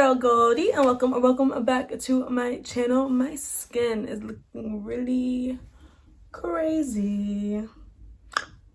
girl Goldie, and welcome back to my channel. My skin is looking really crazy,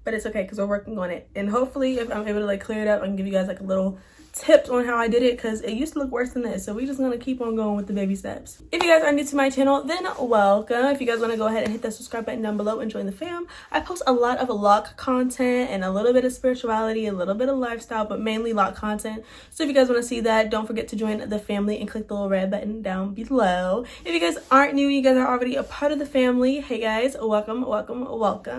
but it's okay because we're working on it, and hopefully if I'm able to clear it up, I can give you guys a little tips on how I did it, because it used to look worse than this. So we're just gonna keep on going with the baby steps. If you guys are new to my channel, then welcome. If you guys want to go ahead and hit that subscribe button down below and join the fam. I post a lot of loc content and a little bit of spirituality, a little bit of lifestyle, but mainly loc content. So if you guys want to see that, don't forget to join the family and click the little red button down below. If you guys aren't new, you guys are already a part of the family. Hey guys, welcome.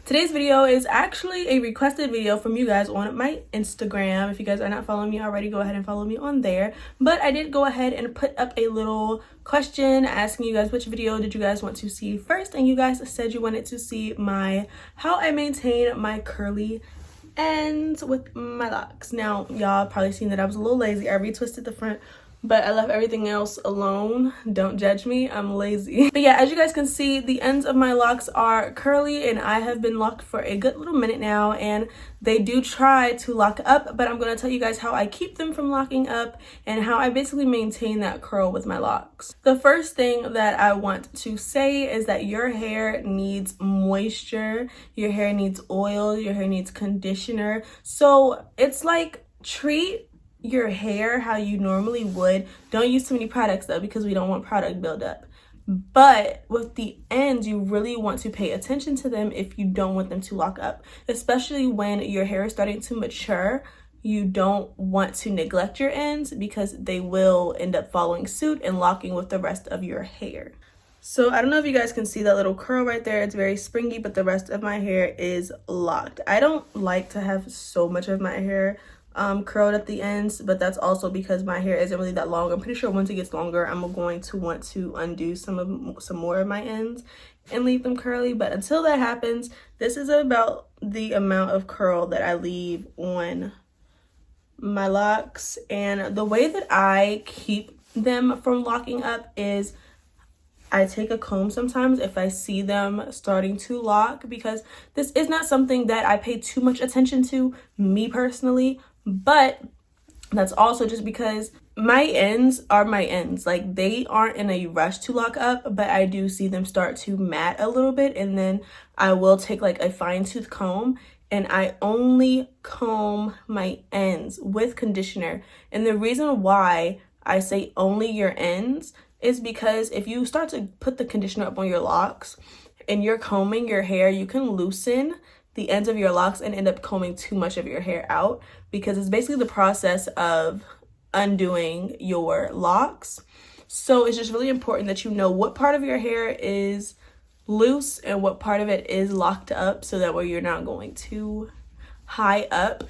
Today's video is actually a requested video from you guys on my Instagram. If you guys are not following me already, go ahead and follow me on there. But I did go ahead and put up a little question asking you guys which video did you guys want to see first, and you guys said you wanted to see my how I maintain my curly ends with my locks. Now y'all probably seen that I was a little lazy. I retwisted the front, but I left everything else alone. Don't judge me, I'm lazy. But yeah, as you guys can see, the ends of my locks are curly, and I have been locked for a good little minute now, and they do try to lock up, but I'm going to tell you guys how I keep them from locking up and how I basically maintain that curl with my locks. The first thing that I want to say is that your hair needs moisture, your hair needs oil, your hair needs conditioner. So it's like, treat your hair how you normally would. Don't use too many products though, because we don't want product buildup. But with the ends, you really want to pay attention to them if you don't want them to lock up, especially when your hair is starting to mature. You don't want to neglect your ends because they will end up following suit and locking with the rest of your hair. So I don't know if you guys can see that little curl right there. It's very springy, but the rest of my hair is locked. I don't like to have so much of my hair curled at the ends, but that's also because my hair isn't really that long. I'm pretty sure once it gets longer, I'm going to want to undo some more of my ends and leave them curly. But until that happens, this is about the amount of curl that I leave on my locks. And the way that I keep them from locking up is I take a comb sometimes if I see them starting to lock, because this is not something that I pay too much attention to, me personally. But that's also just because my ends are my ends. Like, they aren't in a rush to lock up, but I do see them start to mat a little bit, and then I will take like a fine tooth comb and I only comb my ends with conditioner. And the reason why I say only your ends is because if you start to put the conditioner up on your locks and you're combing your hair, you can loosen the ends of your locks and end up combing too much of your hair out, because it's basically the process of undoing your locks. So it's just really important that you know what part of your hair is loose and what part of it is locked up, so that way you're not going too high up.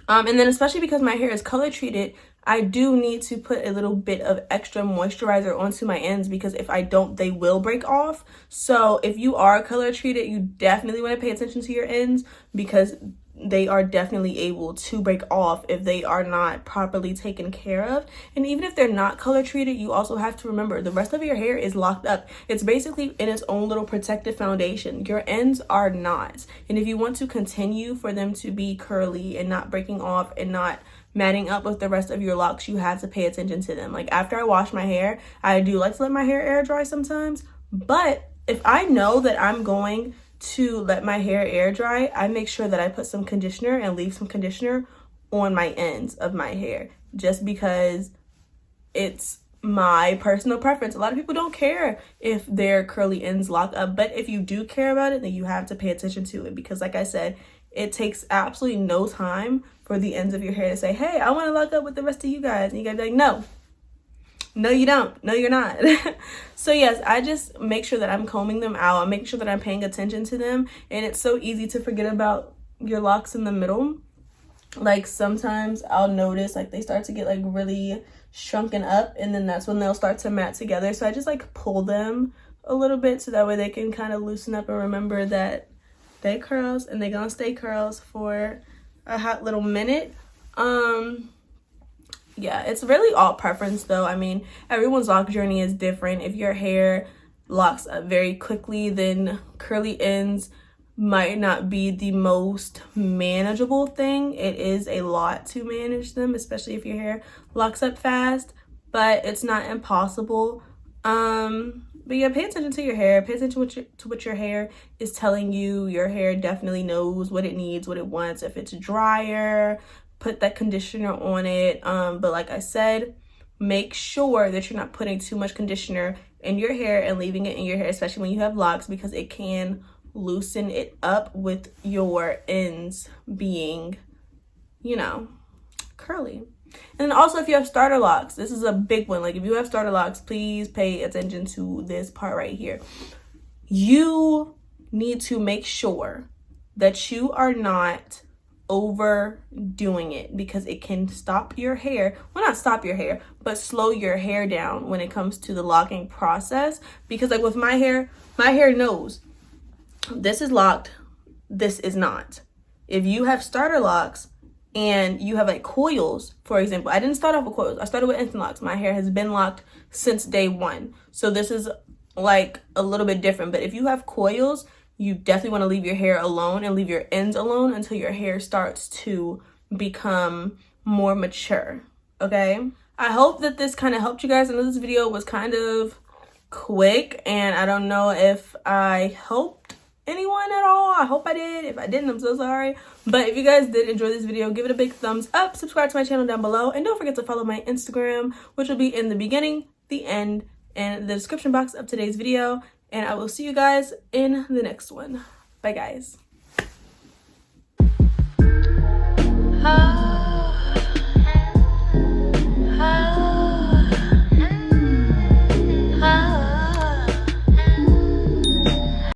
And then especially because my hair is color treated, I do need to put a little bit of extra moisturizer onto my ends, because if I don't, they will break off. So if you are color treated, you definitely want to pay attention to your ends, because they are definitely able to break off if they are not properly taken care of. And even if they're not color treated, you also have to remember the rest of your hair is locked up. It's basically in its own little protective foundation. Your ends are not. And if you want to continue for them to be curly and not breaking off and not matting up with the rest of your locks, you have to pay attention to them. Like, after I wash my hair, I do like to let my hair air dry sometimes, but if I know that I'm going to let my hair air dry, I make sure that I put some conditioner and leave some conditioner on my ends of my hair, just because it's my personal preference. A lot of people don't care if their curly ends lock up, but if you do care about it, then you have to pay attention to it, because like I said, it takes absolutely no time for the ends of your hair to say, hey, I want to lock up with the rest of you guys. And you gotta be like, no, you don't. No, you're not. So yes, I just make sure that I'm combing them out. I'm making sure that I'm paying attention to them. And it's so easy to forget about your locks in the middle. Like, sometimes I'll notice like they start to get like really shrunken up, and then that's when they'll start to mat together. So I just like pull them a little bit, so that way they can kind of loosen up and remember that they curls and they gonna stay curls for a hot little minute. Yeah, it's really all preference though. I mean, everyone's lock journey is different. If your hair locks up very quickly, then curly ends might not be the most manageable thing. It is a lot to manage them, especially if your hair locks up fast. but it's not impossible. But yeah, pay attention to your hair. Pay attention to what your hair is telling you. Your hair definitely knows what it needs, what it wants. If it's drier, put that conditioner on it. But like I said, make sure that you're not putting too much conditioner in your hair and leaving it in your hair, especially when you have locks, because it can loosen it up with your ends being, you know, curly. And then also, if you have starter locks, this is a big one. Like, if you have starter locks, please pay attention to this part right here. You need to make sure that you are not overdoing it, because it can stop your hair. Well, not stop your hair, but slow your hair down when it comes to the locking process. Because like with my hair knows this is locked, this is not. If you have starter locks and you have like coils, for example, I didn't start off with coils. I started with instant locks. My hair has been locked since day one. So this is like a little bit different. But if you have coils, you definitely want to leave your hair alone and leave your ends alone until your hair starts to become more mature, okay? I hope that this kind of helped you guys. I know this video was kind of quick, and I don't know if I helped anyone at all. I hope I did. If I didn't, I'm so sorry. But if you guys did enjoy this video, give it a big thumbs up, subscribe to my channel down below, and don't forget to follow my Instagram, which will be in the beginning, the end, and the description box of today's video. And I will see you guys in the next one. Bye, guys.